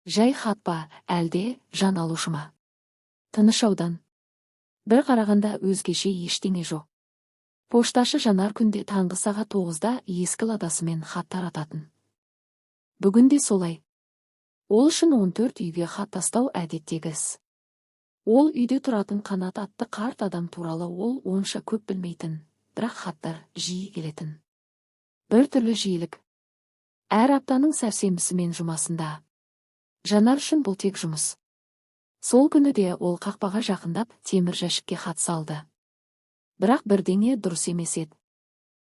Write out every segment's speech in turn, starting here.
Жай хат па, әлде жан алушы ма? Тыныш аудан. Бір қарағанда өзгеше ештеңе жоқ. Пошташы Жанар күнде таңғы сағат 9-да ескі ладасымен хат тарататын. Бүгінде солай. Ол үшін 14 үйге хат тастау әдеттегі іс. Ол үйде тұратын Қанат атты қарт адам туралы ол онша көп білмейтін, бірақ хаттар жиі келетін. Бір түрлі жиілік. Әр аптаның сәрсенбісі мен жұмасында. Жанар үшін бұл тек жұмыс. Сол күні де ол қақпаға жақындап темір жәшікке хат салды. Бірақ бірдеңе дұрыс емес еді.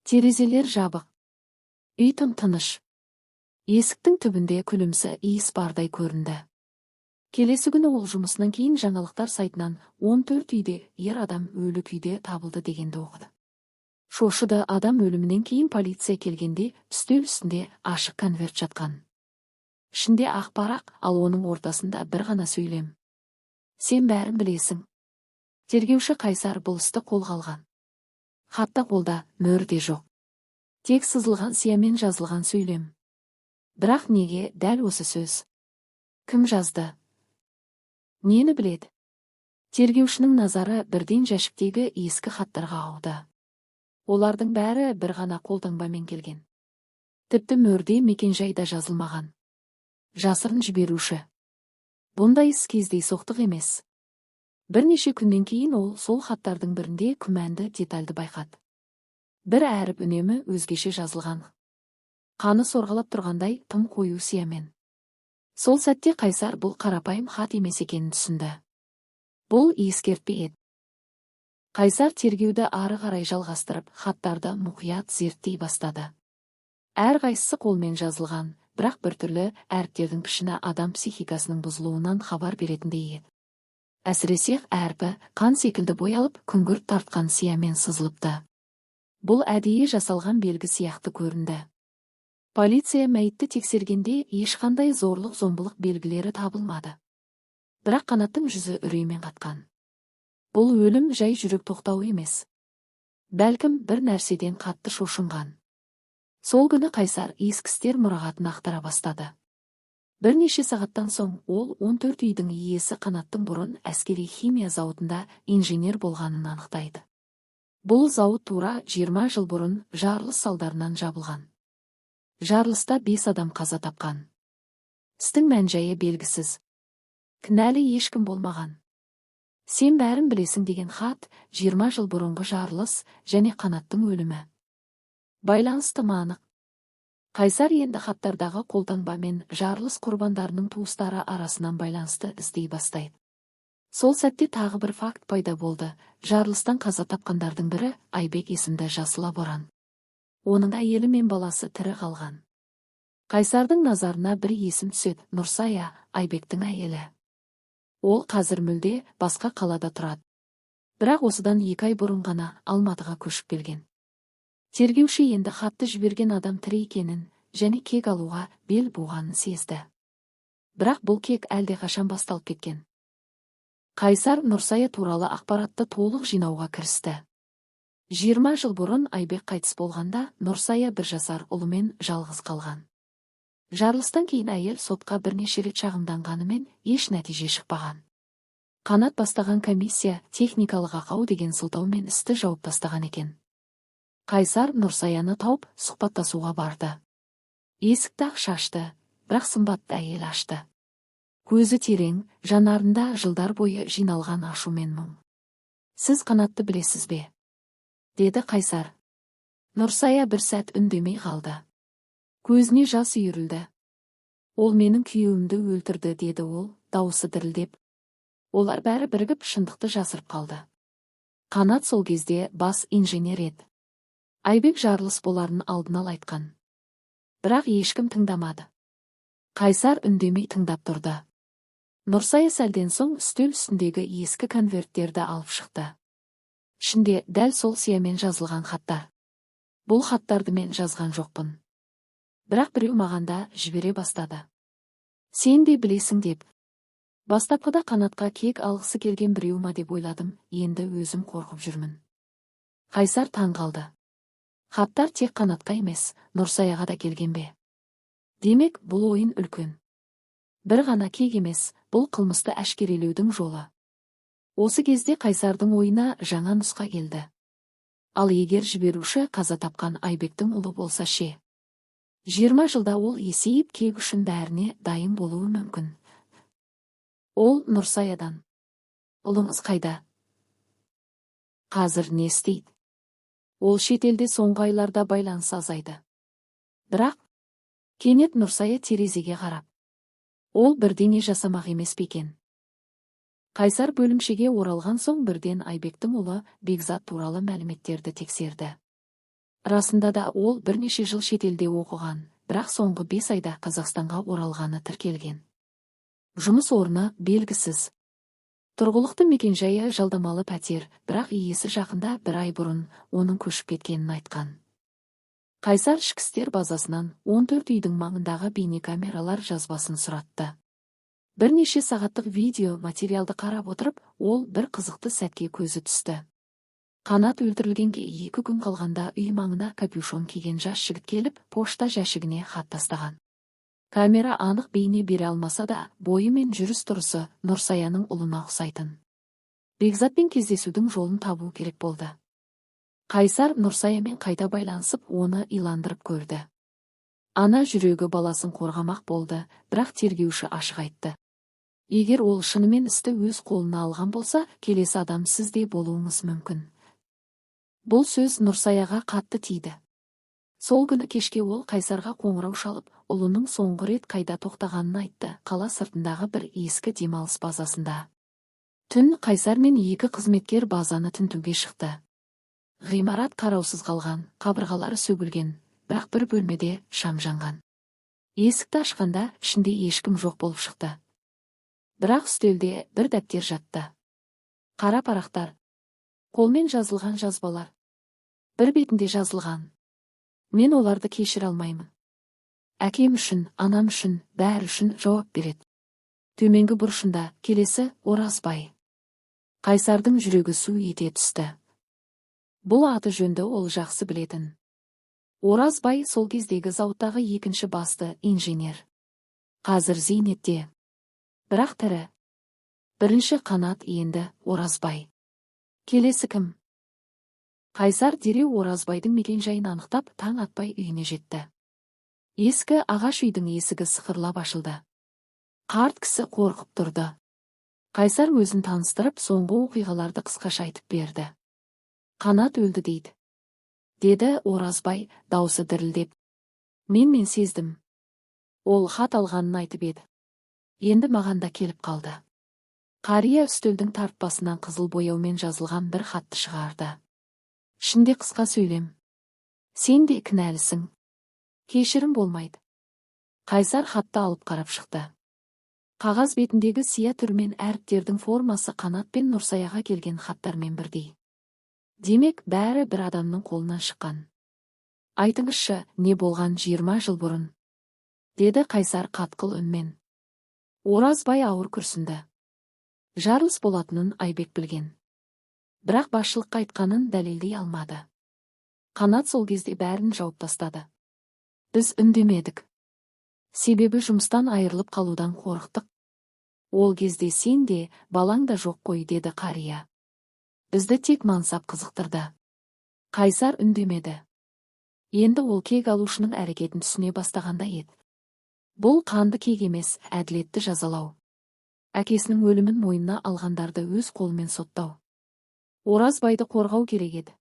Терезелер жабық. Үй тым-тыныш. Есіктің түбінде күлімсі иіс бардай көрінді. Келесі күні ол жұмысынан кейін жаңалықтар сайтынан 14 үйде ер адам өлі күйде табылды дегенді оқыды. Шошыды. Адам өлімінен кейін полиция келгенде үстел үстінде ашық конверт жатқан. Ішінде ақ парақ, ал оның ортасында бір ғана сөйлем. Сен бәрін білесің. Тергеуші Қайсар бұл істі қолға алған. Хатта қолда мөр де жоқ. Тек сызылған сиямен жазылған сөйлем. Бірақ неге дәл осы сөз? Кім жазды? Нені біледі? Тергеушінің назары бірден жәшіктегі ескі хаттарға ауды. Олардың бәрі бір ғана қолтаңбамен келген. Тіпті мөрде мекенжайда жазылмаған. Жасырын жіберуші. Бұндай іс кездейсоқтық емес. Бірнеше күннен кейін ол сол хаттардың бірінде күмәнді детальды байқады. Бір әріп үнемі өзгеше жазылған. Қаны сорғалап тұрғандай тым қою сиямен. Сол сәтте Қайсар бұл қарапайым хат емес екенін түсінді. Бұл ескертпе еді. Қайсар тергеуді ары қарай жалғастырып, хаттарды мұқият зерттей бастады. Әрқайсысы қолмен жазылған, бірақ біртүрлі әріптердің пішіні адам психикасының бұзылуынан хабар беретіндей еді. Әсіресе әрпі қан секілді боялып, күңгірт тартқан сиямен сызылыпты. Бұл әдейі жасалған белгі сияқты көрінді. Полиция мәйітті тексергенде ешқандай зорлық-зомбылық белгілері табылмады. Бірақ Қанаттың жүзі үреймен қатқан. Бұл өлім жай жүрек тоқтау емес. Бәлкім бір нәрседен қатты шошынған. Сол күні Қайсар ескі істер мұрағатын ақтара бастады. Бірнеше сағаттан соң ол 14 үйдің иесі Қанаттың бұрын әскери химия зауытында инженер болғанын анықтайды. Бұл зауыт тура 20 жыл бұрын жарылыс салдарынан жабылған. Жарылыста 5 адам қаза тапқан. Істің мән-жайы белгісіз. Кінәлі ешкім болмаған. Сен бәрін білесің деген хат 20 жыл бұрынғы жарылыс және Қанаттың өлімі. Байланысты анық. Қайсар енді хаттардағы қолтаңбамен жарылыс құрбандарының туыстары арасынан байланысты іздей бастайды. Сол сәтте тағы бір факт пайда болды. Жарылыстан қаза тапқандардың бірі Айбек есімді жасы лаборант. Оның әйелі мен баласы тірі қалған. Қайсардың назарына бір есім түседі. Нұрсая, Айбектің әйелі. Ол қазір мүлде басқа қалада тұрады. Бірақ осыдан 2 ай бұрын ғана Алматыға көшіп келген. Тергеуші енді хатты жіберген адам тірі екенін және кек алуға бел буғанын сезді. Бірақ бұл кек әлдеқашан басталып кеткен. Қайсар Нұрсая туралы ақпаратты толық жинауға кірісті. 20 жыл бұрын Айбек қайтыс болғанда Нұрсая 1 жасар ұлымен жалғыз қалған. Жарылыстан кейін әйел сотқа бірнеше рет шағымданғанымен еш нәтиже шықпаған. Қанат бастаған комиссия техникалық ақау деген сылтаумен істі жауып тастаған екен. Қайсар Нұрсаяны тауып сұхбаттасуға барды. Есікті ақ шашты, бірақ сымбатты әйел ашты. Көзі терең, жанарында жылдар бойы жиналған ашу мен мұң. Сіз Қанатты білесіз бе? Деді Қайсар. Нұрсая бір сәт үндемей қалды. Көзіне жас үйірілді. Ол менің күйеуімді өлтірді, деді ол, дауысы дірілдеп. Олар бәрі бірігіп шындықты жасырып қалды. Қанат сол кезде бас инженер еді. Айбек жарылыс боларын алдын ала айтқан. Бірақ ешкім тыңдамады. Қайсар үндемей тыңдап тұрды. Нұрсая сәлден соң үстел үстіндегі ескі конверттерді алып шықты. Ішінде дәл сол сиямен жазылған хаттар. Бұл хаттарды мен жазған жоқпын. Бірақ біреу мағанда жібере бастады. Сен де білесің деп. Бастапқыда Қанатқа кек алғысы келген біреу ма деп ойладым, енді өзім қорқып жүрмін. Қайсар таң қалды. Хаттар тек Қанатқа емес, Нұрсаяға да келген бе? Демек, бұл ойын үлкен. Бір ғана кек емес, бұл қылмысты әшкерелеудің жолы. Осы кезде Қайсардың ойына жаңа нұсқа келді. Ал егер жіберуші қаза тапқан Айбектің ұлы болса ше? 20 жылда ол есейіп кек үшін бәріне дайын болуы мүмкін. Ол Нұрсаядан. Ұлыңыз қайда? Қазір не істейді? Ол шетелде соңғы айларда байланыс азайды. Бірақ, кенет Нұрсая терезеге қарап. Ол бірдеңе жасамақ емес пе екен? Қайсар бөлімшеге оралған соң бірден Айбектің ұлы Бекзат туралы мәліметтерді тексерді. Расында да ол бірнеше жыл шетелде оқыған, бірақ соңғы 5 айда Қазақстанға оралғаны тіркелген. Жұмыс орны белгісіз. Тұрғылықты мекенжайы жалдамалы пәтер, бірақ иесі жақында 1 ай бұрын оның көшіп кеткенін айтқан. Қайсар ішкі істер базасынан 14 үйдің маңындағы бейнекамералар жазбасын сұратты. Бірнеше сағаттық видео материалды қарап отырып, ол бір қызықты сәтке көзі түсті. Қанат өлтірілгенге 2 күн қалғанда үй маңына капюшон киген жас жігіт келіп, пошта жәшігіне хат тастаған. Камера анық бейне бере алмаса да, бойы мен жүріс-тұрысы Нұрсаяның ұлына ұқсайтын. Бекзатпен кездесудің жолын табу керек болды. Қайсар Нұрсаямен қайта байланысып, оны иландырып көрді. Ана жүрегі баласын қорғамақ болды, бірақ тергеуші ашық айтты. Егер ол шынымен істі өз қолына алған болса, келесі адам сізде болуыңыз мүмкін. Бұл сөз Нұрсаяға қатты тиді. Сол күні кешке ол Қайсарға қоңырау шалып, ұлының соңғы рет қайда тоқтағанын айтты, қала сыртындағы бір ескі демалыс базасында. Түн Қайсар мен 2 қызметкер базаны тінтуге шықты. Ғимарат қараусыз қалған, қабырғалары сөгілген, бірақ бір бөлмеде шам жанған. Есікті ашқанда ішінде ешкім жоқ болып шықты. Бірақ үстелде бір дәптер жатты. Қара парақтар, қолмен жазылған жазбалар. Бір бетінде жазылған: мен оларды кешіре алмаймын. Әкем үшін, анам үшін, бәрі үшін жауап береді. Төменгі бұрышында келесі: Оразбай. Қайсардың жүрегі су ете түсті. Бұл аты жөнді ол жақсы білетін. Оразбай сол кездегі зауыттағы 2-ші басты инженер. Қазір зейнетте. Бірақ тірі. 1-ші Қанат, енді Оразбай. Келесі кім? Қайсар дереу Оразбайдың мекен-жайын анықтап, таң атпай үйіне жетті. Ескі ағаш үйдің есігі сықырлап ашылды. Қарт кісі қорқып тұрды. Қайсар өзін таныстырып, соңғы оқиғаларды қысқаша айтып берді. Қанат өлді дейді, деді Оразбай, даусы дірілдеп. Мен сездім. Ол хат алғанын айтып еді. Енді маған да келіп қалды. Қария үстелдің тартпасынан қызыл бояумен жазылған бір хатты шығарды. Ішінде қысқа сөйлем. Сен де кінәлісің. Кешірім болмайды. Қайсар хатты алып қарап шықты. Қағаз бетіндегі сия түрмен әріптердің формасы Қанат пен Нұрсаяға келген хаттармен бірдей. Демек, бәрі бір адамның қолынан шыққан. Айтыңызшы, не болған 20 жыл бұрын? Деді Қайсар қатқыл үнмен. Оразбай ауыр күрсінді. Жарылыс болатынын Айбек білген. Бірақ басшылыққа айтқанын дәлелдей алмады. Қанат сол кезде бәрін жауып тастады. Біз үндемедік. Себебі жұмыстан айырылып қалудан қорықтық. Ол кезде сен де, балаң да жоқ қой, деді қария. Бізді тек мансап қызықтырды. Қайсар үндемеді. Енді ол кек алушының әрекетін түсіне бастағанда еді. Бұл қанды кек емес, әділетті жазалау. Әкесінің өлімін мойнына алғандарды өз қолымен соттау. Оразбайды қорғау керек еді.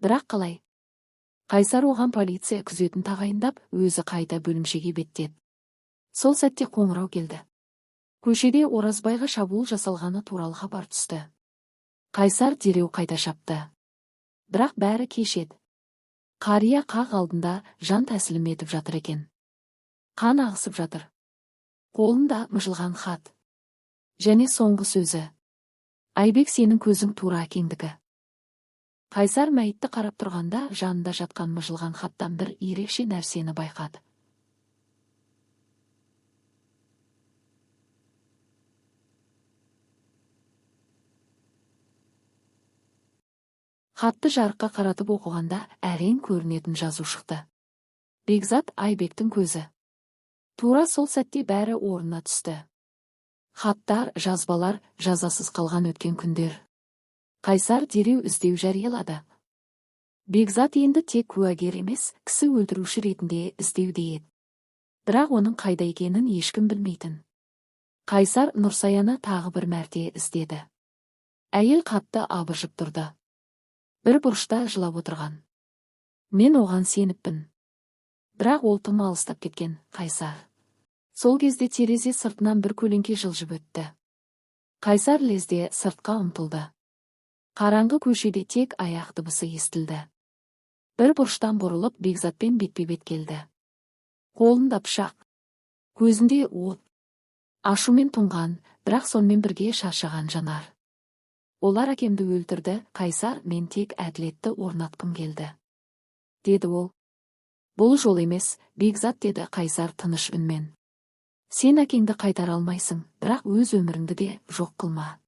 Бірақ қалай? Қайсар оған полиция күзетін тағайындап, өзі қайта бөлімшеге беттеді. Сол сәтте қоңырау келді. Көшеде Оразбайға шабуыл жасалғаны туралы хабар түсті. Қайсар дереу қайта шапты. Бірақ бәрі кеш еді. Қария қақ алдында жан тәсілім етіп жатыр екен. Қан ағысып жатыр. Қолында мыжылған хат. Және соңғы сөзі: Айбек, сенің көзің тура әкеңдікі. Қайсар мәйітті қарап тұрғанда, жанында жатқан мыжылған хаттан бір ерекше нәрсені байқады. Хатты жарыққа қаратып оқығанда әрең көрінетін жазу шықты. Бекзат Айбектің көзі. Тура сол сәтте бәрі орнына түсті. Хаттар, жазбалар, жазасыз қалған өткен күндер. Қайсар дереу іздеу жариялады. Бекзат енді тек куәгер емес, кісі өлтіруші ретінде іздеуде еді. Бірақ оның қайда екенін ешкім білмейтін. Қайсар Нұрсаяны тағы бір мәрте іздеді. Әйел қатты абыржып тұрды. Бір бұрышта жылап отырған. Мен оған сеніппін. Бірақ ол тым алыстап кеткен, Қайсар. Сол кезде терезе сыртынан бір көлеңке жылжып өтті. Қайсар лезде сыртқа ұмтылды. Қараңғы көшеде тек аяқ дыбысы естілді. Бір бұрыштан бұрылып Бекзатпен бетпе-бет келді. Қолында пышақ, көзінде от. Ашумен тұнған, бірақ сонымен бірге шаршаған жанар. Олар әкемді өлтірді, Қайсар, мен тек әділетті орнатқым келді, деді ол. Бұл жол емес, Бекзат, деді Қайсар тыныш үнмен. Сен әкеңді қайтара алмайсың, бірақ өз өміріңді де жоқ қылма.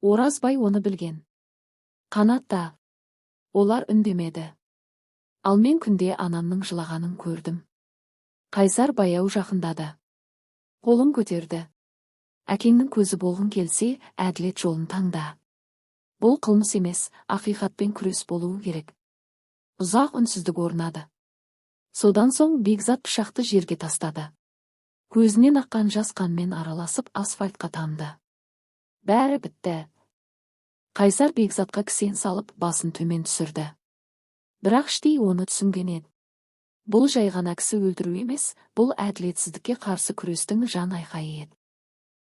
Оразбай оны білген. Қанат та. Олар үндемеді. Ал мен күнде анамның жылағанын көрдім. Қайсар баяу жақындады. Қолын көтерді. Әкеңнің көзі болғың келсе, әділет жолын таңда. Бұл қылмыс емес, ақиқатпен күрес болуы керек. Ұзақ үнсіздік орнады. Содан соң Бекзат пышақты жерге тастады. Көзінен аққан жас қанмен араласып асфальтқа тамды. Бәрі бітті. Қайсар Бекзатқа кісен салып басын төмен түсірді. Бірақ іштей оны түсінген еді. Бұл жай ғана кісі өлтіру емес, бұл әділетсіздікке қарсы күрестің жан айқайы еді.